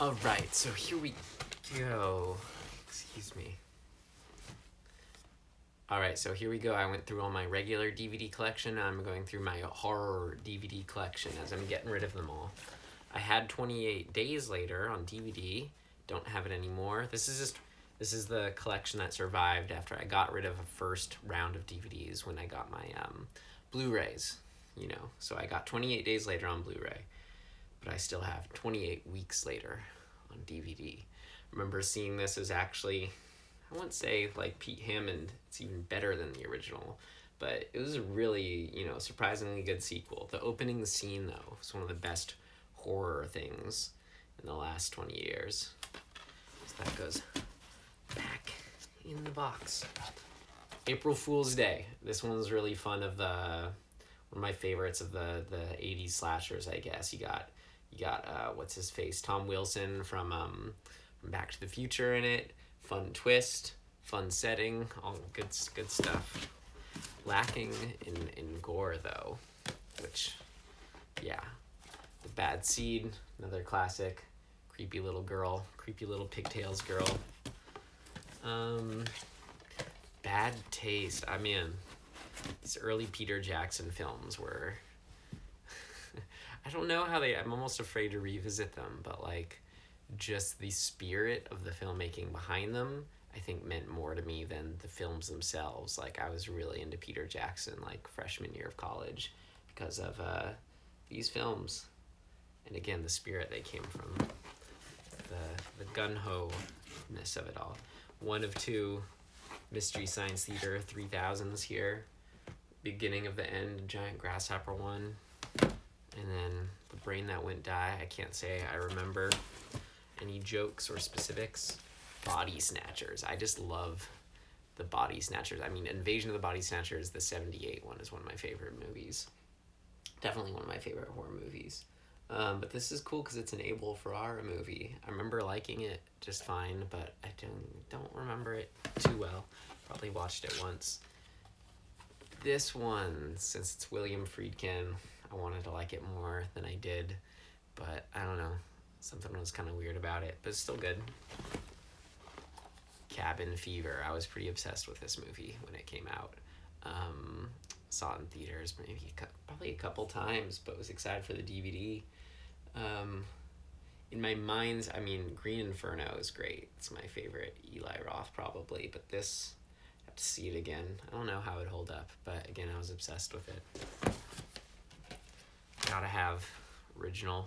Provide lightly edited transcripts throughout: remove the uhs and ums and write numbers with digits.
All right, so here we go. Excuse me. All right, so here we go. I went through all my regular DVD collection. I'm going through my horror DVD collection as I'm getting rid of them all. I had 28 Days Later on DVD. Don't have it anymore. This is the collection that survived after I got rid of a first round of DVDs when I got my Blu-rays. So I got 28 Days Later on Blu-ray, but I still have 28 Weeks Later on DVD. Remember seeing this as actually, I wouldn't say like Pete Hammond, it's even better than the original, but it was a really, surprisingly good sequel. The opening scene, though, was one of the best horror things in the last 20 years. So that goes back in the box. April Fool's Day. This one's really fun. One of my favorites of the 80s slashers, I guess. You got what's his face? Tom Wilson from Back to the Future in it. Fun twist, fun setting, all good stuff. Lacking in gore, though, which, yeah. The Bad Seed, another classic. Creepy little pigtails girl. Bad Taste. I mean, these early Peter Jackson films were... I don't know how I'm almost afraid to revisit them, but like, just the spirit of the filmmaking behind them, I think meant more to me than the films themselves. Like, I was really into Peter Jackson, like, freshman year of college because of these films. And again, the spirit they came from. The gun-ho-ness of it all. One of two Mystery Science Theater 3000s here. Beginning of the End, Giant Grasshopper one. And then The Brain That Went Die. I can't say I remember any jokes or specifics. Body Snatchers. I just love the Body Snatchers. I mean, Invasion of the Body Snatchers, the 78 one, is one of my favorite movies. Definitely one of my favorite horror movies. But this is cool because it's an Abel Ferrara movie. I remember liking it just fine, but I don't remember it too well. Probably watched it once. This one, since it's William Friedkin, I wanted to like it more than I did, but I don't know. Something was kind of weird about it, but it's still good. Cabin Fever. I was pretty obsessed with this movie when it came out. Saw it in theaters probably a couple times, but was excited for the DVD. In my mind's, Green Inferno is great. It's my favorite Eli Roth probably, but this, I have to see it again. I don't know how it'd hold up, but again, I was obsessed with it. Gotta have original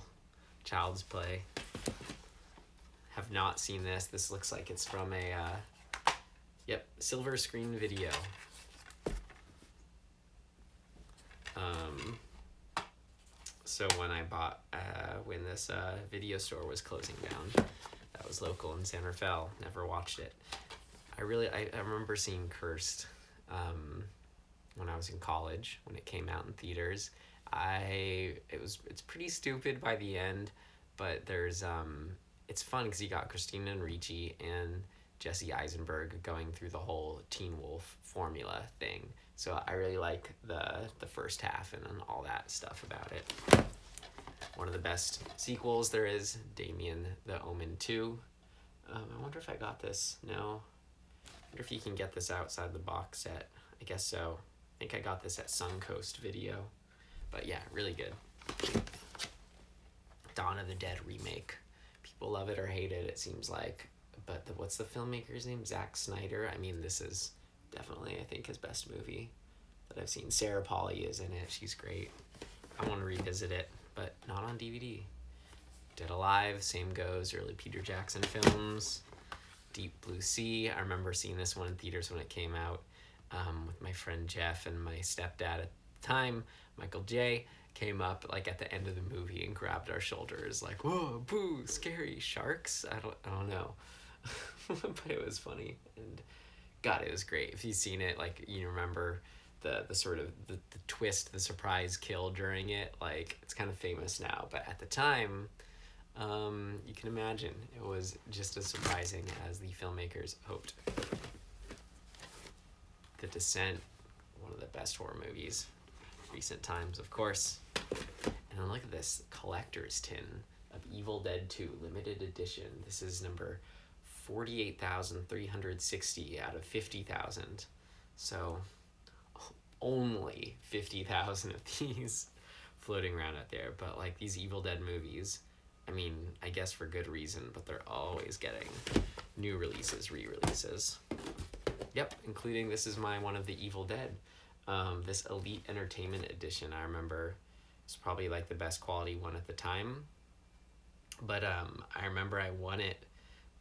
Child's Play. Have not seen this. This looks like it's from a, silver screen video. So when I bought, when this video store was closing down, that was local in San Rafael, never watched it. I remember seeing Cursed when I was in college, when it came out in theaters. It's pretty stupid by the end, but it's fun because you got Christina Ricci and Jesse Eisenberg going through the whole Teen Wolf formula thing. So I really like the first half and all that stuff about it. One of the best sequels there is, Damien the Omen 2. I wonder if I got this. No. I wonder if you can get this outside the box set. I guess so. I think I got this at Suncoast Video. But yeah, really good. Dawn of the Dead remake. People love it or hate it, it seems like. But what's the filmmaker's name? Zack Snyder. This is definitely, I think, his best movie that I've seen. Sarah Polley is in it. She's great. I want to revisit it, but not on DVD. Dead Alive, same goes. Early Peter Jackson films. Deep Blue Sea. I remember seeing this one in theaters when it came out with my friend Jeff and my stepdad at the time, Michael J. Came up like at the end of the movie and grabbed our shoulders like, whoa, boo, scary sharks. I don't know. But it was funny, and God, it was great. If you've seen it, like, you remember the sort of the twist, the surprise kill during it. Like, it's kind of famous now, but at the time, you can imagine it was just as surprising as the filmmakers hoped. The Descent, one of the best horror movies recent times, of course. And look at this collector's tin of Evil Dead 2 limited edition. This is number 48,360 out of 50,000. So only 50,000 of these floating around out there. But like these Evil Dead movies, I mean, I guess for good reason, but they're always getting new releases, re-releases. Yep, including this is one of the Evil Dead. This Elite Entertainment Edition, I remember, it's probably like the best quality one at the time. But I remember I won it.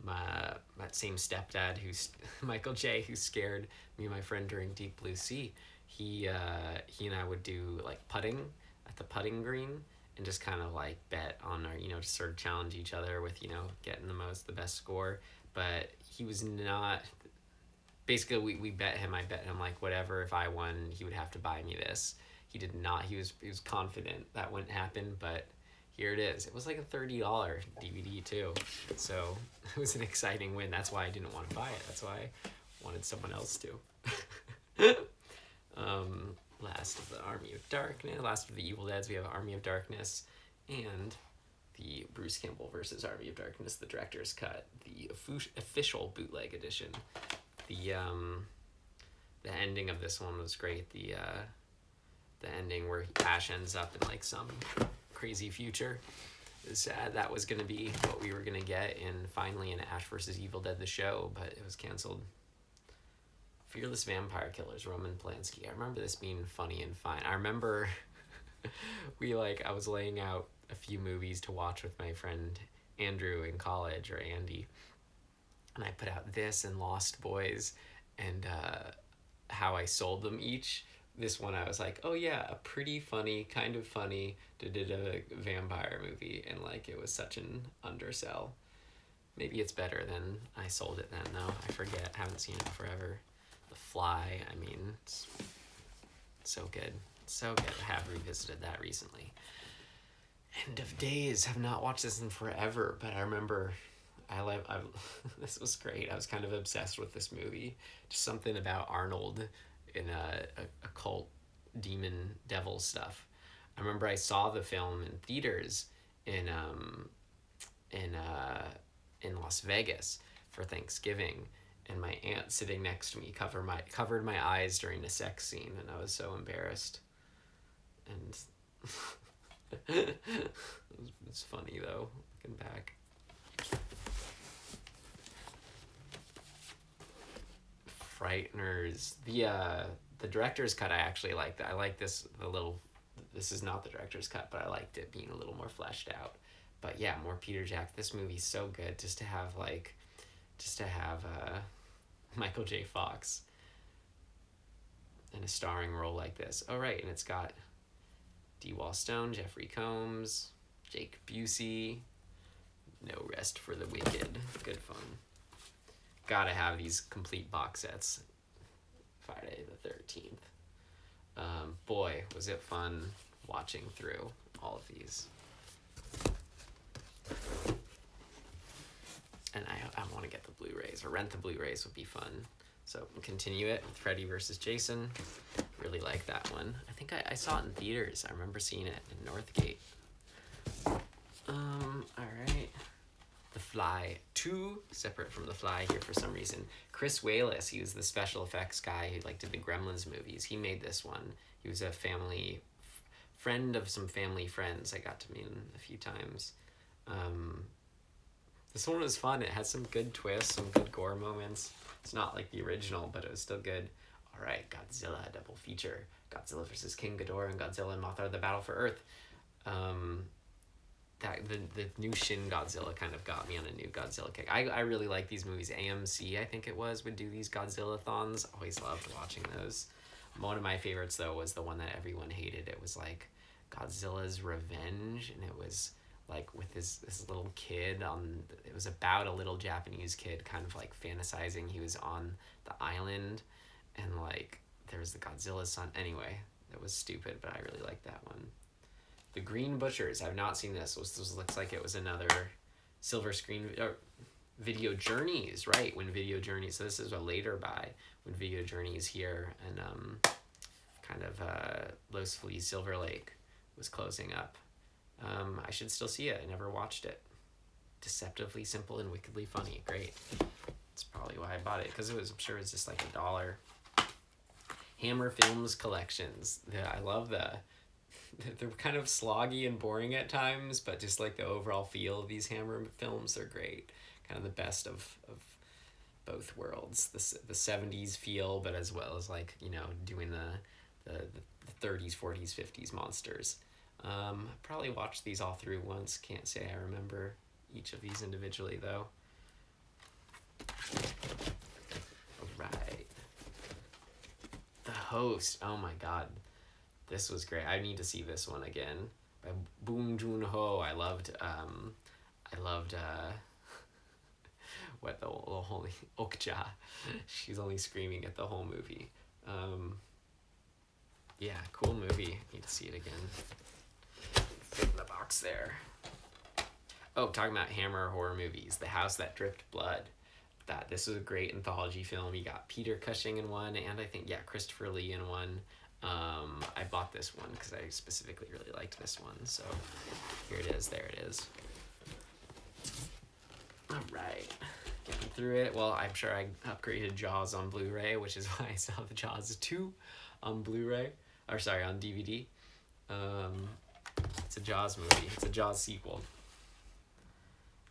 That same stepdad who's Michael J, who scared me and my friend during Deep Blue Sea. He and I would do like putting at the putting green and just kind of like bet on our, just sort of challenge each other with, getting the best score. But he was not, basically we bet him, I bet him like whatever, if I won, he would have to buy me this. He did not, he was confident that wouldn't happen, but here it is. It was like a $30 DVD too. So it was an exciting win. That's why I didn't want to buy it. That's why I wanted someone else to. Last of the Army of Darkness, last of the Evil Deads, we have Army of Darkness and the Bruce Campbell versus Army of Darkness, the director's cut, the official bootleg edition. The ending of this one was great. The ending where Ash ends up in like some crazy future is sad. That was going to be what we were going to get finally in Ash vs. Evil Dead the show, but it was canceled. Fearless Vampire Killers, Roman Polanski. I remember this being funny and fine. I remember I was laying out a few movies to watch with my friend Andrew in college, or Andy, and I put out this and Lost Boys and How I Sold Them each. This one I was like, oh yeah, a pretty funny, kind of funny, a vampire movie, and like it was such an undersell. Maybe it's better than I Sold It Then, though. I forget, haven't seen it forever. The Fly, I mean, it's so good. So good. I have revisited that recently. End of Days, have not watched this in forever, but I remember this was great. I was kind of obsessed with this movie. Just something about Arnold in a cult demon devil stuff. I remember I saw the film in theaters in Las Vegas for Thanksgiving, and my aunt sitting next to me covered my eyes during the sex scene, and I was so embarrassed. And it's funny though, looking back. Frighteners. The director's cut I actually liked. I like this this is not the director's cut, but I liked it being a little more fleshed out. But yeah, more Peter Jackson. This movie's so good just to have Michael J. Fox in a starring role like this. Oh right, and it's got D. Wall Stone, Jeffrey Combs, Jake Busey. No Rest for the Wicked. Good fun. Gotta have these complete box sets. Friday the 13th. Boy, was it fun watching through all of these. And I want to get the Blu-rays, or rent the Blu-rays would be fun. So continue it with Freddy vs. Jason. Really like that one. I think I saw it in theaters. I remember seeing it in Northgate. Alright. The Fly 2, separate from The Fly here for some reason. Chris Walas, he was the special effects guy who did the Gremlins movies. He made this one. He was a family friend of some family friends I got to meet him a few times. This one was fun. It had some good twists, some good gore moments. It's not like the original, but it was still good. Alright, Godzilla, double feature. Godzilla vs. King Ghidorah and Godzilla and Mothra, the Battle for Earth. The new Shin Godzilla kind of got me on a new Godzilla kick. I really like these movies. AMC, I think it was, would do these Godzilla-thons. Always loved watching those. One of my favorites, though, was the one that everyone hated. It was like Godzilla's Revenge, and it was like with this little kid it was about a little Japanese kid kind of like fantasizing he was on the island, and like there was the Godzilla son. Anyway, it was stupid, but I really liked that one. The Green Butchers. I've not seen this. This looks like it was another silver screen Video Journeys, right? When Video Journeys. So this is a later buy when Video Journeys here, and Los Feliz Silver Lake was closing up. I should still see it. I never watched it. Deceptively simple and wickedly funny. Great. That's probably why I bought it, because I'm sure it's just like $1. Hammer Films collections. I love they're kind of sloggy and boring at times, but just like the overall feel of these Hammer films are great. Kind of the best of both worlds. The 70s feel, but as well as like, doing the 30s, 40s, 50s monsters. Probably watched these all through once. Can't say I remember each of these individually though. All right. The Host. Oh my god. This was great. I need to see this one again. By Bong Joon-ho. I loved what the whole Okja. She's only screaming at the whole movie. Yeah, cool movie. Need to see it again. Fit in the box there. Oh, talking about Hammer horror movies, The House That Dripped Blood. This was a great anthology film. You got Peter Cushing in one, and I think Christopher Lee in one. I bought this one because I specifically really liked this one. So here it is. There it is. All right, getting through it. Well, I'm sure I upgraded Jaws on Blu-ray, which is why I saw the Jaws 2 on Blu-ray. Or sorry, on DVD. It's a Jaws movie. It's a Jaws sequel.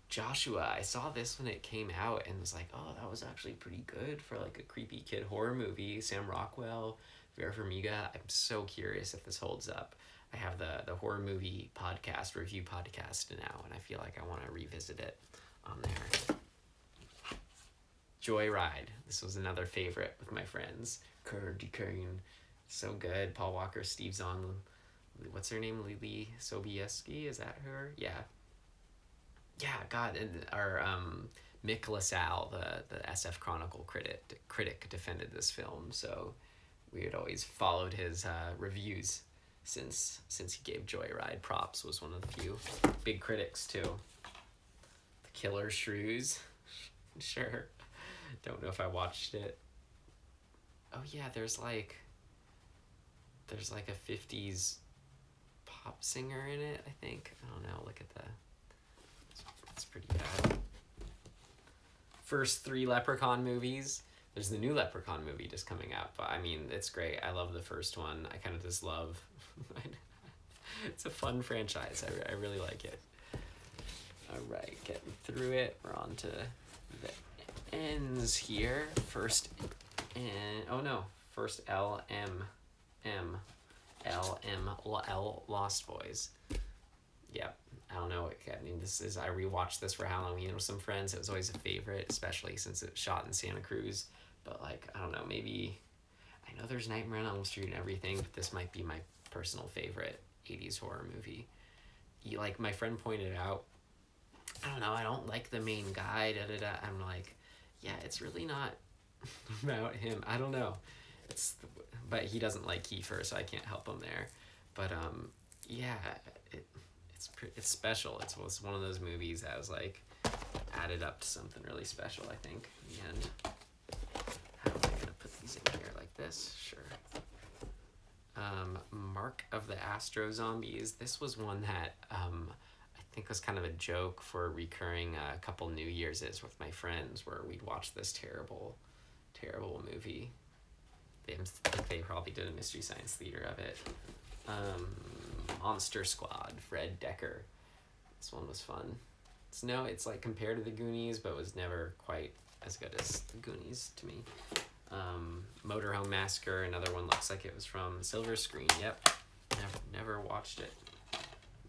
Joshua, I saw this when it came out and was like, oh, that was actually pretty good for like a creepy kid horror movie. Sam Rockwell, Vera Farmiga. I'm so curious if this holds up. I have the horror movie review podcast now, and I feel like I want to revisit it on there. Joyride. This was another favorite with my friends. Kern. So good. Paul Walker, Steve Zahn. What's her name? Lily Sobieski? Is that her? Yeah. Yeah, God, and our Mick LaSalle, the SF Chronicle critic, defended this film, so we had always followed his reviews since he gave Joyride props. Was one of the few big critics too. The Killer Shrews, sure. Don't know if I watched it. Oh yeah, there's like a 50s pop singer in it, I think. I don't know. Look at that. It's pretty bad. First 3 Leprechaun movies. There's the new Leprechaun movie just coming out, but I mean, it's great. I love the first one. I kind of just love... It's a fun franchise. I really like it. All right, getting through it. We're on to the ends here. First LML, Lost Boys. Yep. I don't know. I mean, I rewatched this for Halloween with some friends. It was always a favorite, especially since it shot in Santa Cruz. But like, I don't know, maybe, I know there's Nightmare on Elm Street and everything, but this might be my personal favorite 80s horror movie. Like my friend pointed out, I don't know, I don't like the main guy, I'm like, yeah, it's really not about him. I don't know. But he doesn't like Kiefer, so I can't help him there. But yeah, it's special. It was one of those movies that was like added up to something really special, I think, in the end. How am I gonna put these in here like this? Sure. Mark of the Astro Zombies. This was one that I think was kind of a joke for recurring a couple New Year's with my friends, where we'd watch this terrible movie. They probably did a Mystery Science Theater of it. Monster Squad, Fred Dekker. This one was fun. It's like compared to the Goonies, but was never quite as good as the Goonies to me. Motorhome Massacre, another one, looks like it was from Silver Screen. Yep, never watched it.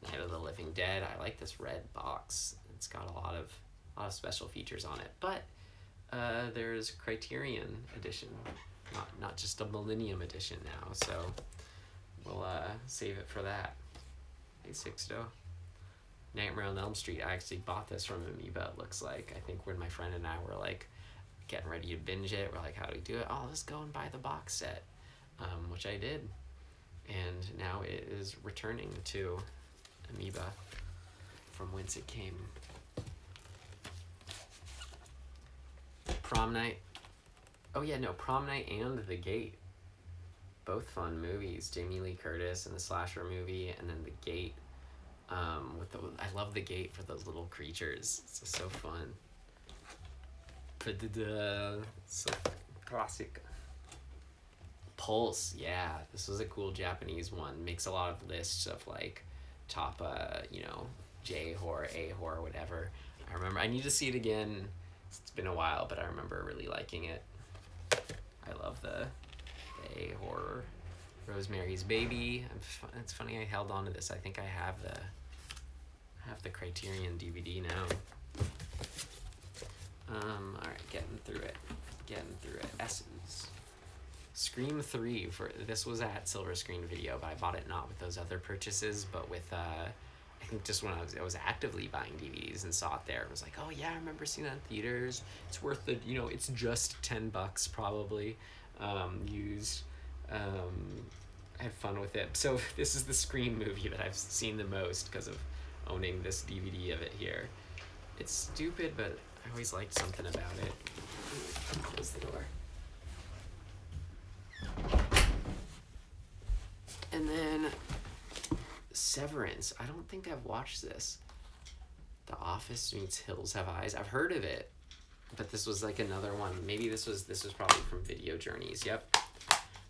Night of the Living Dead. I like this red box. It's got a lot of special features on it. But there's Criterion edition, not just a Millennium edition now. So we'll save it for that. Hey, Sixto. Nightmare on Elm Street. I actually bought this from Amoeba, it looks like. I think when my friend and I were like getting ready to binge it, we're like, how do we do it? Oh, let's go and buy the box set, which I did. And now it is returning to Amoeba from whence it came. Prom Night. Oh yeah, no, Prom Night and The Gate. Both fun movies. Jamie Lee Curtis in the slasher movie, and then The Gate. with the I love the gate for those little creatures. It's just so fun. So classic. Pulse, yeah, this was a cool Japanese one. Makes a lot of lists of like top, J horror, A horror, whatever. I remember. I need to see it again. It's been a while, but I remember really liking it. I love the A horror. Rosemary's Baby. It's funny I held on to this. I think I have the Criterion DVD now. All right, getting through it. Essence. Scream 3 this was at Silver Screen Video, but I bought it not with those other purchases, but with I think just when I was actively buying DVDs and saw it there. It was like, oh yeah, I remember seeing that in theaters. It's worth the it's just $10 probably, used. I had fun with it. So this is the Scream movie that I've seen the most because of owning this DVD of it here. It's stupid, but I always liked something about it. Close the door. And then Severance. I don't think I've watched this. The Office meets Hills Have Eyes. I've heard of it, but this was like another one. Maybe this was probably from Video Journeys. Yep.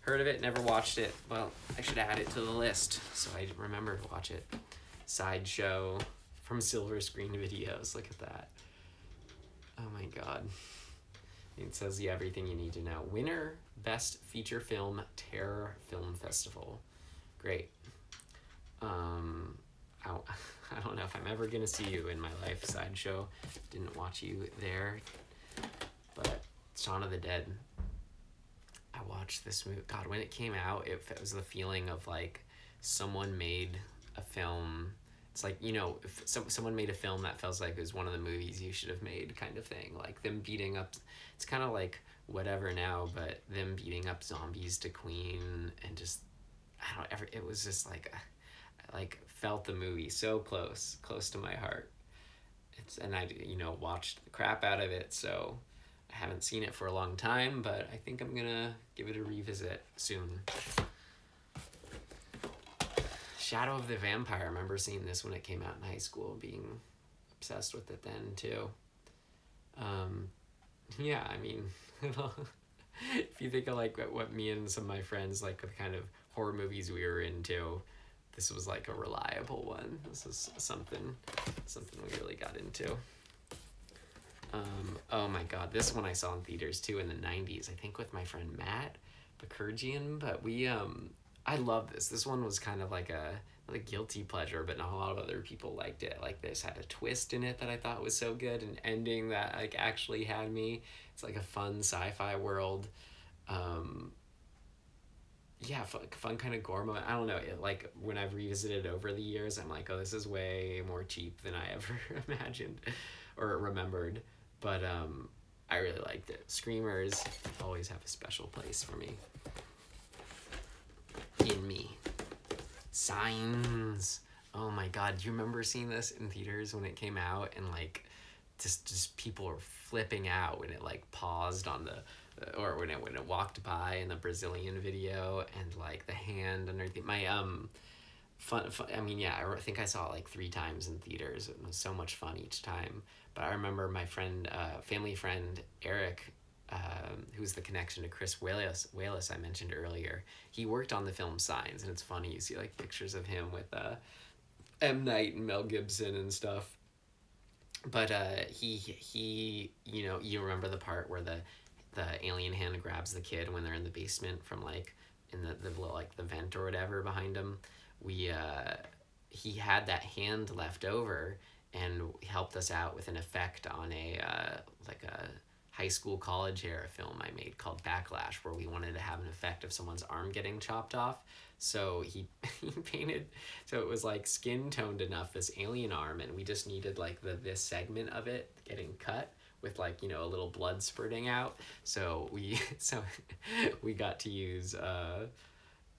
Heard of it, never watched it. Well, I should add it to the list so I remember to watch it. Sideshow from Silver Screen Videos. Look at that. Oh my god. It says everything you need to know. Winner, Best Feature Film, Terror Film Festival. Great. I don't know if I'm ever gonna see you in my life, Sideshow. Didn't watch you there. But Shaun of the Dead. I watched this movie. God, when it came out, it was the feeling of like someone made a film. It's like, if someone made a film that feels like it was one of the movies you should have made kind of thing. Like them beating up, it's kind of like Whatever Now, but them beating up zombies to Queen and just, it was just like, I felt the movie so close to my heart. And I, watched the crap out of it, so I haven't seen it for a long time, but I think I'm gonna give it a revisit soon. Shadow of the Vampire. I remember seeing this when it came out in high school, being obsessed with it then too. Yeah, I mean, if you think of like what me and some of my friends, like the kind of horror movies we were into, this was like a reliable one. This is something we really got into. Oh my god, this one I saw in theaters too in the 90s, I think with my friend Matt Bakurgian, but we, I love this. This one was kind of like a guilty pleasure, but not a lot of other people liked it. Like this had a twist in it that I thought was so good, an ending that like actually had me. It's like a fun sci-fi world. Yeah, fun kind of gore moment. I don't know. Like when I've revisited over the years, I'm like, oh, this is way more cheap than I ever imagined or remembered. But I really liked it. Screamers always have a special place for me. In me. Signs. Oh my god, do you remember seeing this in theaters when it came out and like just people were flipping out when it like paused on or when it walked by in the Brazilian video and like the hand underneath my fun I mean, yeah, I think I saw it like 3 times in theaters. It was so much fun each time. But I remember my friend, family friend Eric, who's the connection to Chris Walas I mentioned earlier. He worked on the film Signs, and it's funny, you see like pictures of him with M. Night and Mel Gibson and stuff. But he you remember the part where the alien hand grabs the kid when they're in the basement from like in the vent or whatever behind him. He had that hand left over and helped us out with an effect on a high school college era film I made called Backlash, where we wanted to have an effect of someone's arm getting chopped off. So he painted, so it was like skin toned enough, this alien arm, and we just needed like this segment of it getting cut with like, a little blood spurting out. So we got to use,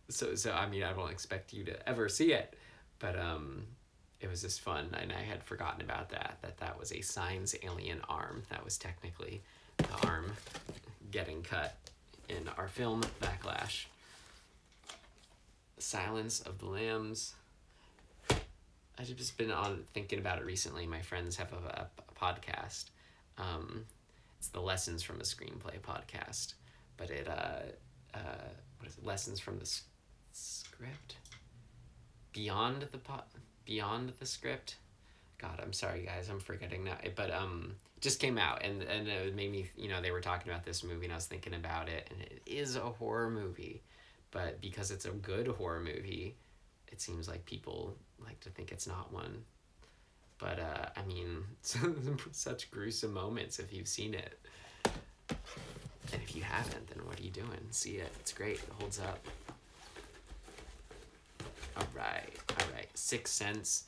so I mean, I don't expect you to ever see it, but it was just fun, and I had forgotten about that was a Signs alien arm. That was technically the arm getting cut in our film Backlash. Silence of the Lambs. I've just been on thinking about it recently. My friends have a podcast. It's the Lessons from a Screenplay podcast, but what is it? Lessons from the script. Beyond the script. God, I'm sorry, guys. I'm forgetting now. But it just came out, and it made me. They were talking about this movie, and I was thinking about it, and it is a horror movie, but because it's a good horror movie, it seems like people like to think it's not one. But I mean, such gruesome moments if you've seen it, and if you haven't, then what are you doing? See it. It's great. It holds up. All right. Sixth Sense.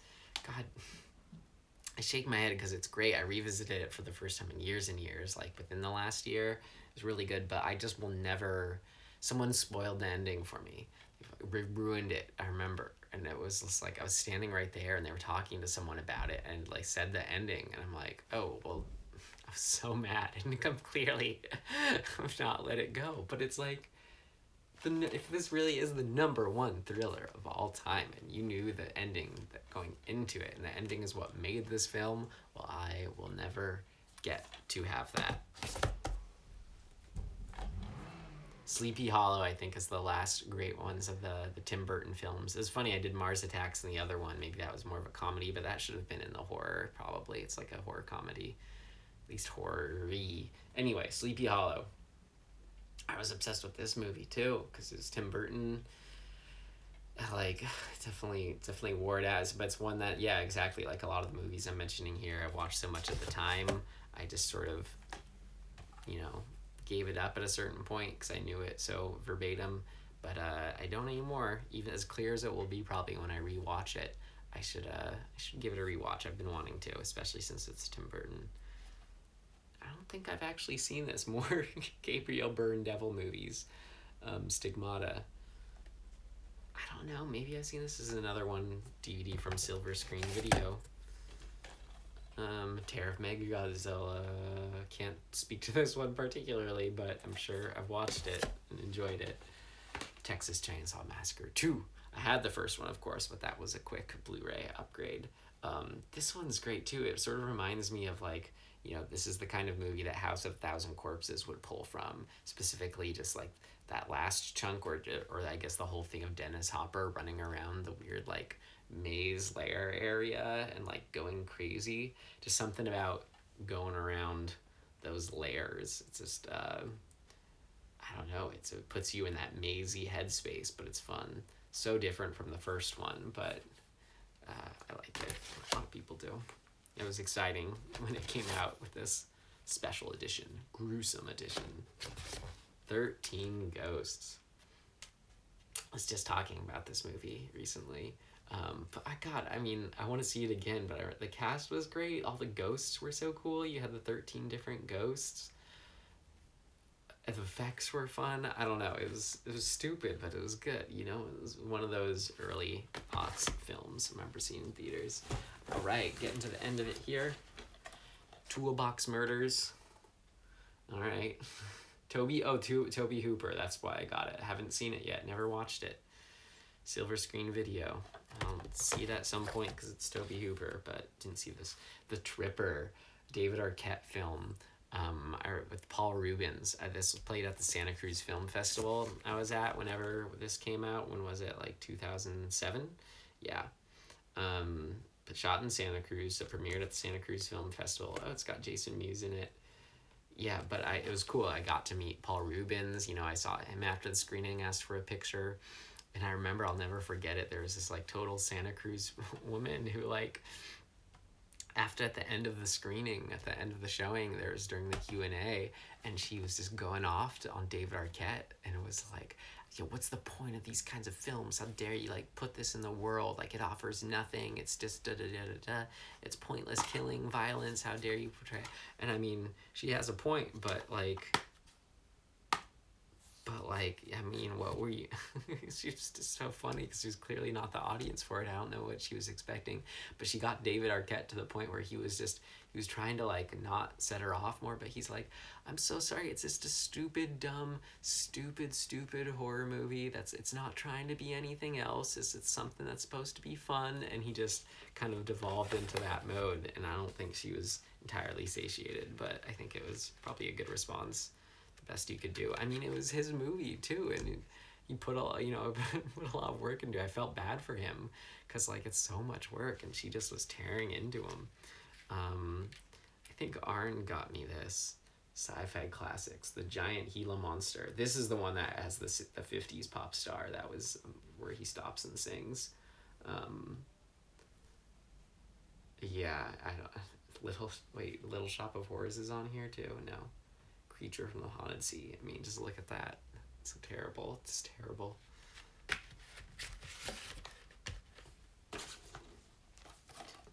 God, I shake my head because it's great. I revisited it for the first time in years and years, like within the last year. It was really good, but I just will never. Someone spoiled the ending for me. Ruined it. I remember, and it was just like I was standing right there, and they were talking to someone about it, and like said the ending, and I'm like, oh well, I was so mad, and come clearly, I'm not let it go. But it's like, if this really is the number one thriller of all time, and you knew the ending going into it, and the ending is what made this film, well, I will never get to have that. Sleepy Hollow, I think, is the last great ones of the Tim Burton films. It's funny, I did Mars Attacks in the other one. Maybe that was more of a comedy, but that should have been in the horror, probably. It's like a horror comedy. At least horror-y. Anyway, Sleepy Hollow. I was obsessed with this movie, too, because it's Tim Burton. Like, definitely wore it as, but it's one that, yeah, exactly, like a lot of the movies I'm mentioning here, I watched so much at the time, I just sort of, gave it up at a certain point because I knew it so verbatim, but I don't anymore. Even as clear as it will be probably when I rewatch it, I should give it a rewatch. I've been wanting to, especially since it's Tim Burton. I don't think I've actually seen this. More Gabriel Byrne devil movies. Stigmata. I don't know. Maybe I've seen this as another one DVD from Silver Screen Video. Terror of Mechagodzilla. Can't speak to this one particularly, but I'm sure I've watched it and enjoyed it. Texas Chainsaw Massacre 2. I had the first one, of course, but that was a quick Blu-ray upgrade. This one's great too. It sort of reminds me of like, this is the kind of movie that House of Thousand Corpses would pull from. Specifically, just like that last chunk, or I guess the whole thing of Dennis Hopper running around the weird like maze lair area and like going crazy. Just something about going around those layers. It's just I don't know. It puts you in that mazy headspace, but it's fun. So different from the first one, but I like it. A lot of people do. It was exciting when it came out with this special edition, gruesome edition. 13 Ghosts. I was just talking about this movie recently. But I want to see it again, but the cast was great. All the ghosts were so cool. You had the 13 different ghosts. The effects were fun. I don't know. It was stupid, but it was good. It was one of those early aughts films I remember seeing in theaters. All right, getting to the end of it here. Toolbox Murders. All right. Toby Hooper. That's why I got it. I haven't seen it yet. Never watched it. Silver Screen Video. I'll see it at some point because it's Toby Hooper, but didn't see this. The Tripper, David Arquette film. With Paul Rubens. This was played at the Santa Cruz Film Festival I was at whenever this came out. When was it? Like 2007? Yeah. But shot in Santa Cruz. It premiered at the Santa Cruz Film Festival. Oh, it's got Jason Mewes in it. Yeah, but it was cool. I got to meet Paul Rubens. I saw him after the screening, asked for a picture. And I remember, I'll never forget it, there was this like total Santa Cruz woman who like, at the end of the screening, at the end of the showing, there was during the Q&A, and she was just going off on David Arquette, and it was like, what's the point of these kinds of films? How dare you like put this in the world? Like it offers nothing. It's just da-da-da-da-da. It's pointless killing, violence. How dare you portray? And I mean, she has a point, but like, But like, I mean, what were you? She was just so funny because she was clearly not the audience for it. I don't know what she was expecting, but she got David Arquette to the point where he was trying to like not set her off more, but he's like, I'm so sorry, it's just a stupid, dumb, stupid horror movie. It's not trying to be anything else. It's something that's supposed to be fun, and he just kind of devolved into that mode. And I don't think she was entirely satiated, but I think it was probably a good response, best you could do. I mean, it was his movie too, and he put a put a lot of work into it. I felt bad for him because like it's so much work, and she just was tearing into him. I think Arn got me this sci-fi classics, The Giant Gila Monster. This is the one that has the 50s pop star. That was where he stops and sings. Yeah, I don't. Little Shop of Horrors is on here too. No, Creature from the Haunted Sea. I mean, just look at that. It's terrible. It's terrible.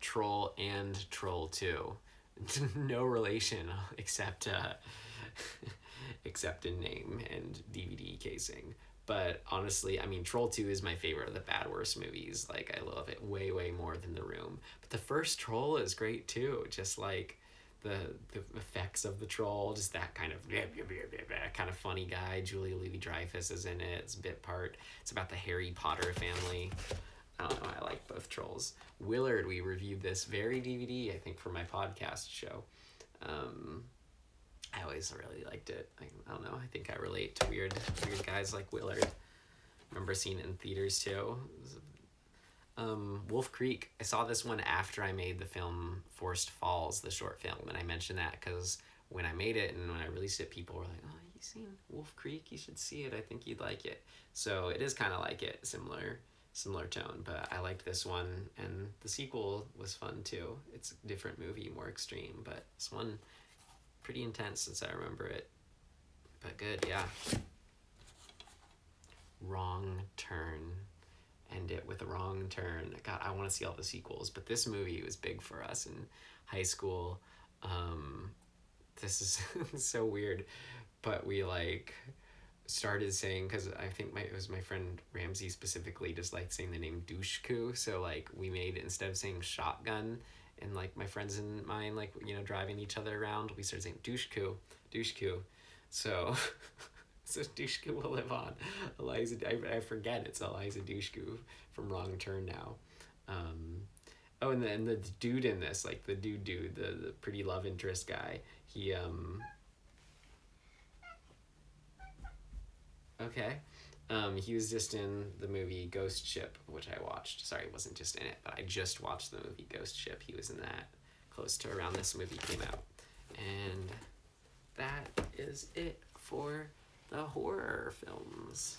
Troll and Troll 2. No relation except except in name and DVD casing. But honestly, I mean, Troll 2 is my favorite of the Bad Worst movies. Like, I love it way more than The Room. But the first Troll is great too. Just like the effects of the troll, just that kind of kind of funny guy. Julia Louis-Dreyfus is in it. It's a bit part. It's about the Harry Potter family. I don't know. I like both Trolls. Willard, we reviewed this very DVD, I think, for my podcast show. I always really liked it. I don't know. I think I relate to weird guys like Willard. Remember seeing it in theaters too. Wolf Creek. I saw this one after I made the film Forced Falls, the short film, and I mentioned that because when I made it and when I released it, people were like, "Oh, you seen Wolf Creek? You should see it. I think you'd like it." So it is kind of like it, similar tone, but I liked this one, and the sequel was fun too. It's a different movie, more extreme, but this one pretty intense since I remember it. But good, yeah. Wrong Turn. End it with a Wrong Turn. God, I want to see all the sequels, but this movie was big for us in high school. This is so weird, but we like started saying, because I think it was my friend Ramsey specifically just liked saying the name Douche-Coo, so like we made, instead of saying shotgun, and like my friends and mine, like, driving each other around, we started saying Douche-Coo. So so Douche-Coo will live on. Eliza, I forget it's Eliza Douche-Coo from Wrong Turn now. Oh, and the dude in this, like the dude, the pretty love interest guy, he okay. He was just in the movie Ghost Ship, which I watched. Sorry, he wasn't just in it, but I just watched the movie Ghost Ship. He was in that close to around this movie came out. And that is it for the horror films.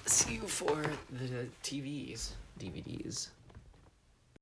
See you for the TVs, DVDs.